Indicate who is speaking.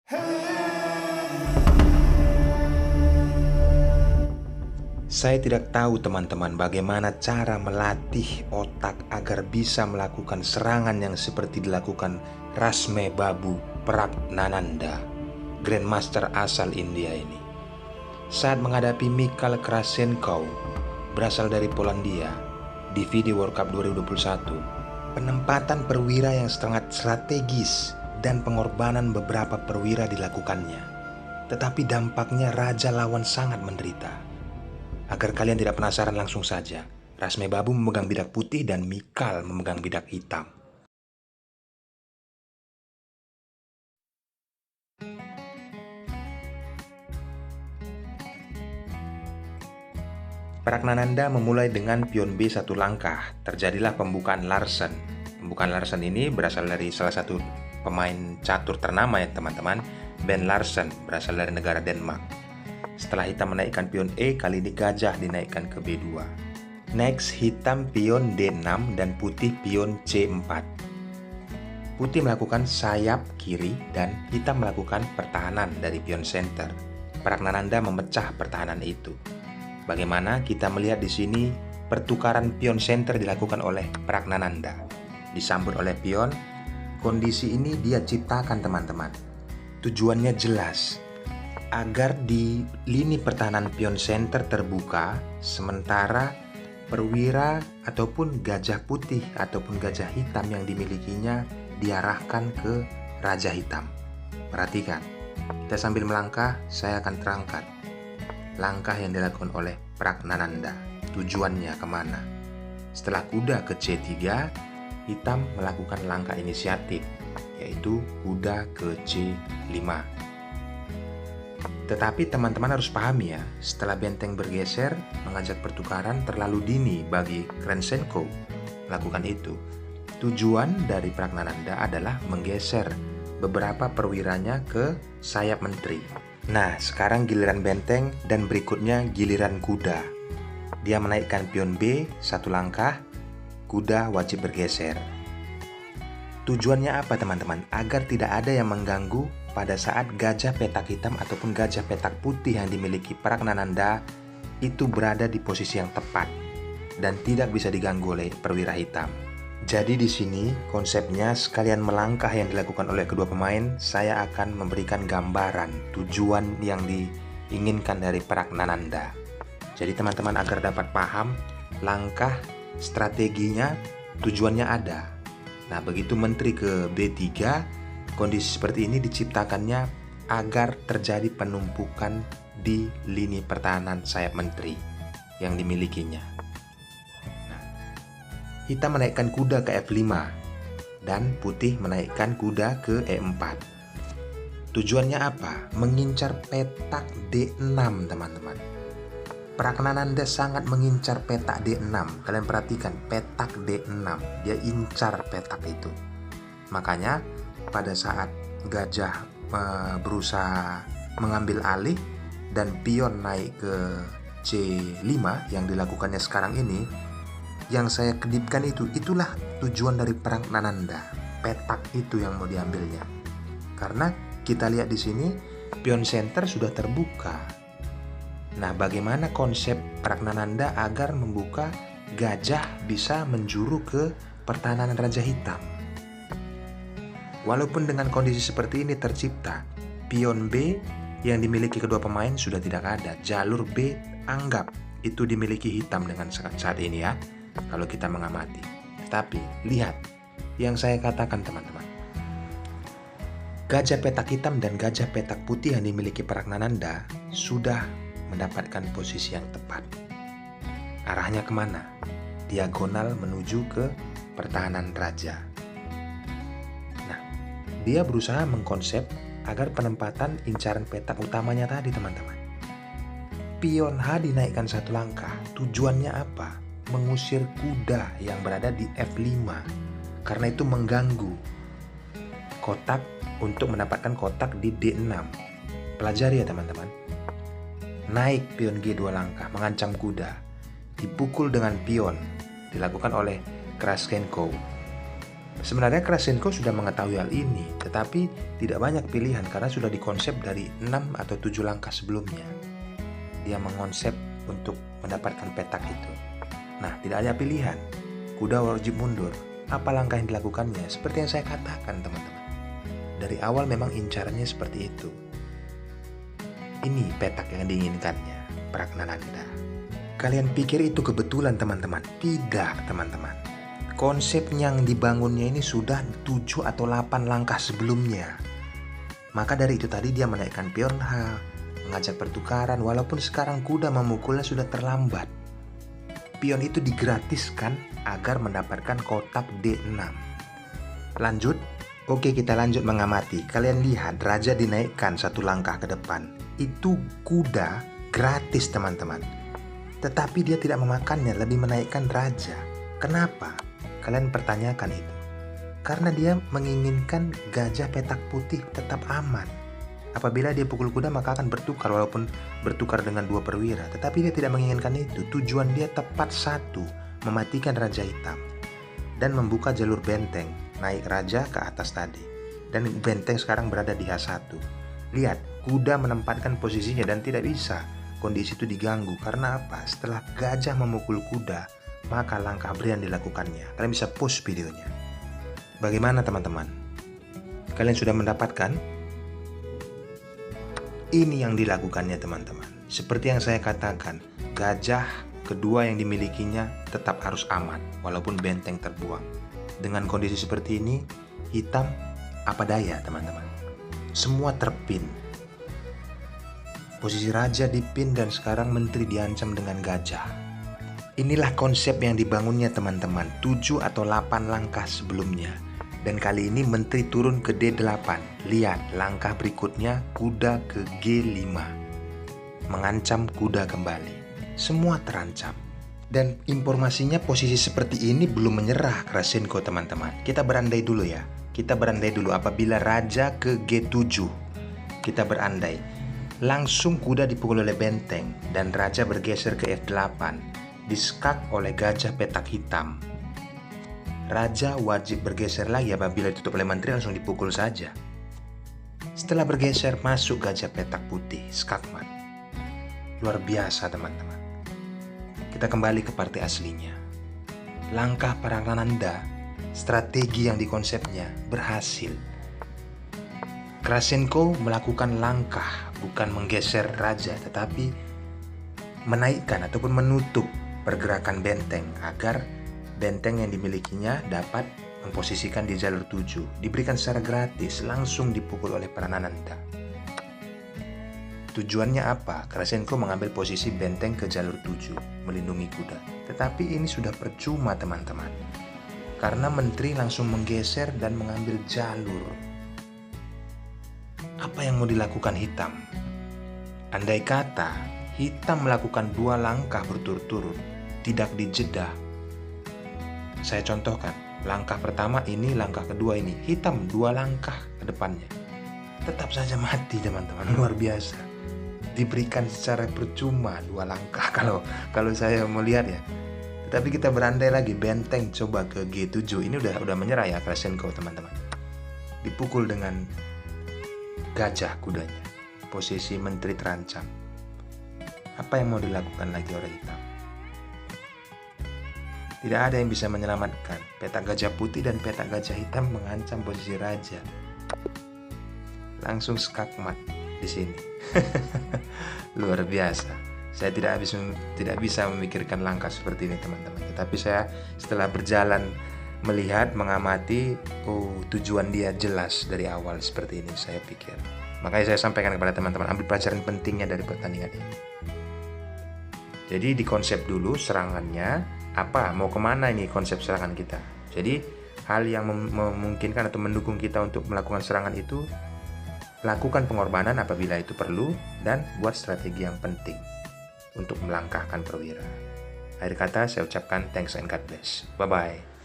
Speaker 1: Saya tidak tahu teman-teman bagaimana cara melatih otak agar bisa melakukan serangan yang seperti dilakukan Rasme Babu Pragnananda, Grandmaster asal India ini. Saat menghadapi Mikhail Krasenko, berasal dari Polandia, di video World Cup 2021, penempatan perwira yang sangat strategis dan pengorbanan beberapa perwira dilakukannya. Tetapi dampaknya raja lawan sangat menderita. Agar kalian tidak penasaran, langsung saja. Rasme Babu memegang bidak putih dan Mikhail memegang bidak hitam. Pragnananda memulai dengan pion B satu langkah. Terjadilah pembukaan Larsen. Pembukaan Larsen ini berasal dari salah satu pemain catur ternama ya teman-teman, Ben Larsen, berasal dari negara Denmark. Setelah hitam menaikkan pion E, kali ini gajah dinaikkan ke B2. Next, hitam pion D6 dan putih pion C4. Putih melakukan sayap kiri dan hitam melakukan pertahanan dari pion center. Pragnananda memecah pertahanan itu. Bagaimana kita melihat di sini, pertukaran pion center dilakukan oleh Pragnananda. Disambut oleh pion, kondisi ini dia ciptakan teman-teman. Tujuannya jelas, agar di lini pertahanan pion center terbuka, sementara perwira ataupun gajah putih ataupun gajah hitam yang dimilikinya diarahkan ke raja hitam. Perhatikan, kita sambil melangkah, saya akan terangkan langkah yang dilakukan oleh Pragnananda. Tujuannya kemana? Setelah kuda ke C3, hitam melakukan langkah inisiatif, yaitu kuda ke C5. Tetapi teman-teman harus pahami ya, setelah benteng bergeser, mengajak pertukaran terlalu dini bagi Krasenko melakukan itu. Tujuan dari Pragnananda adalah menggeser beberapa perwiranya ke sayap menteri. Nah, sekarang giliran benteng dan berikutnya giliran kuda. Dia menaikkan pion B satu langkah, kuda wajib bergeser. Tujuannya apa teman-teman? Agar tidak ada yang mengganggu pada saat gajah petak hitam ataupun gajah petak putih yang dimiliki Pragnananda itu berada di posisi yang tepat dan tidak bisa diganggu oleh perwira hitam. Jadi di sini konsepnya sekalian melangkah yang dilakukan oleh kedua pemain, saya akan memberikan gambaran tujuan yang diinginkan dari Pragnananda. Jadi teman-teman agar dapat paham langkah strateginya, tujuannya ada. Nah, begitu menteri ke B3, kondisi seperti ini diciptakannya agar terjadi penumpukan di lini pertahanan sayap menteri yang dimilikinya. Nah, hitam menaikkan kuda ke F5 dan putih menaikkan kuda ke E4. Tujuannya apa? Mengincar petak D6 teman-teman. Pragnananda sangat mengincar petak D6. Kalian perhatikan petak D6, dia incar petak itu. Makanya pada saat gajah berusaha mengambil alih dan pion naik ke C5 yang dilakukannya sekarang ini, yang saya kedipkan itulah tujuan dari Pragnananda. Petak itu yang mau diambilnya. Karena kita lihat di sini pion center sudah terbuka. Nah, bagaimana konsep Pragnananda agar membuka gajah bisa menjuru ke pertahanan raja hitam? Walaupun dengan kondisi seperti ini tercipta, pion B yang dimiliki kedua pemain sudah tidak ada. Jalur B anggap itu dimiliki hitam dengan saat ini ya, kalau kita mengamati. Tetapi lihat yang saya katakan teman-teman. Gajah petak hitam dan gajah petak putih yang dimiliki Pragnananda sudah mendapatkan posisi yang tepat. Arahnya kemana? Diagonal menuju ke pertahanan raja. Dia berusaha mengkonsep agar penempatan incaran petak utamanya tadi teman-teman. Pion H dinaikkan satu langkah. Tujuannya apa? Mengusir kuda yang berada di F5. Karena itu mengganggu kotak untuk mendapatkan kotak di D6. Pelajari ya teman-teman. Naik pion G 2 langkah, mengancam kuda. Dipukul dengan pion, dilakukan oleh Krasenko. Sebenarnya Krasenko sudah mengetahui hal ini, tetapi tidak banyak pilihan karena sudah dikonsep dari 6 atau 7 langkah sebelumnya. Dia mengonsep untuk mendapatkan petak itu. Nah, tidak ada pilihan. Kuda wajib mundur. Apa langkah yang dilakukannya? Seperti yang saya katakan, teman-teman. Dari awal memang incarannya seperti itu. Ini petak yang diinginkannya, Pragnananda. Kalian pikir itu kebetulan, teman-teman? Tidak, teman-teman. Konsep yang dibangunnya ini sudah 7 atau 8 langkah sebelumnya. Maka dari itu tadi dia menaikkan pion H, mengajak pertukaran, walaupun sekarang kuda memukulnya sudah terlambat. Pion itu digratiskan agar mendapatkan kotak D6. Lanjut. Oke, kita lanjut mengamati. Kalian lihat, raja dinaikkan 1 langkah ke depan. Itu kuda gratis, teman-teman. Tetapi dia tidak memakannya, lebih menaikkan raja. Kenapa? Kalian pertanyakan itu. Karena dia menginginkan gajah petak putih tetap aman. Apabila dia pukul kuda maka akan bertukar, walaupun bertukar dengan 2 perwira. Tetapi dia tidak menginginkan itu. Tujuan dia tepat satu, mematikan raja hitam dan membuka jalur benteng, naik raja ke atas tadi. Dan benteng sekarang berada di H1. Lihat, kuda menempatkan posisinya dan tidak bisa. Kondisi itu diganggu karena apa? Setelah gajah memukul kuda, maka langkah berian dilakukannya. Kalian bisa post videonya. Bagaimana, teman-teman? Kalian sudah mendapatkan? Ini yang dilakukannya, teman-teman. Seperti yang saya katakan, gajah kedua yang dimilikinya tetap harus aman, walaupun benteng terbuang. Dengan kondisi seperti ini, hitam apa daya, teman-teman. Semua terpin. Posisi raja dipin dan sekarang menteri diancam dengan gajah. Inilah konsep yang dibangunnya, teman-teman, 7 atau 8 langkah sebelumnya. Dan kali ini menteri turun ke D8. Lihat, langkah berikutnya kuda ke G5. Mengancam kuda kembali. Semua terancam. Dan informasinya posisi seperti ini belum menyerah Krasenko, teman-teman. Kita berandai dulu ya. Kita berandai dulu apabila raja ke G7. Kita berandai. Langsung kuda dipukul oleh benteng dan raja bergeser ke F8. Diskak oleh gajah petak hitam. Raja wajib bergeser lagi apabila ditutup oleh menteri, langsung dipukul saja. Setelah bergeser masuk gajah petak putih, skakmat. Luar biasa, teman-teman. Kita kembali ke partai aslinya. Langkah Pragnananda, strategi yang dikonsepnya berhasil. Krasenko melakukan langkah bukan menggeser raja, tetapi menaikkan ataupun menutup pergerakan benteng agar benteng yang dimilikinya dapat memposisikan di jalur 7. Diberikan secara gratis, langsung dipukul oleh Pragnananda. Tujuannya apa? Krasenko mengambil posisi benteng ke jalur 7, melindungi kuda. Tetapi ini sudah percuma, teman-teman. Karena menteri langsung menggeser dan mengambil jalur. Apa yang mau dilakukan hitam? Andai kata hitam melakukan 2 langkah berturut-turut, tidak dijeda. Saya contohkan, langkah pertama ini, langkah kedua ini. Hitam 2 langkah ke depannya. Tetap saja mati, teman-teman. Luar biasa. Diberikan secara percuma 2 langkah kalau saya melihat ya. Tetapi kita berandai lagi, benteng coba ke G7. Ini udah menyerah ya Krasenko, teman-teman. Dipukul dengan gajah kudanya. Posisi menteri terancam. Apa yang mau dilakukan lagi oleh hitam? Tidak ada yang bisa menyelamatkan. Petak gajah putih dan petak gajah hitam mengancam posisi raja. Langsung skakmat di sini. Luar biasa. Saya tidak bisa memikirkan langkah seperti ini, teman-teman. Tetapi saya setelah berjalan melihat, mengamati, tujuan dia jelas dari awal seperti ini, saya pikir. Makanya saya sampaikan kepada teman-teman, ambil pelajaran pentingnya dari pertandingan ini. Jadi dikonsep dulu serangannya, apa, mau kemana ini konsep serangan kita. Jadi hal yang memungkinkan atau mendukung kita untuk melakukan serangan itu, lakukan pengorbanan apabila itu perlu, dan buat strategi yang penting untuk melangkahkan perwira. Akhir kata saya ucapkan thanks and God bless. Bye-bye.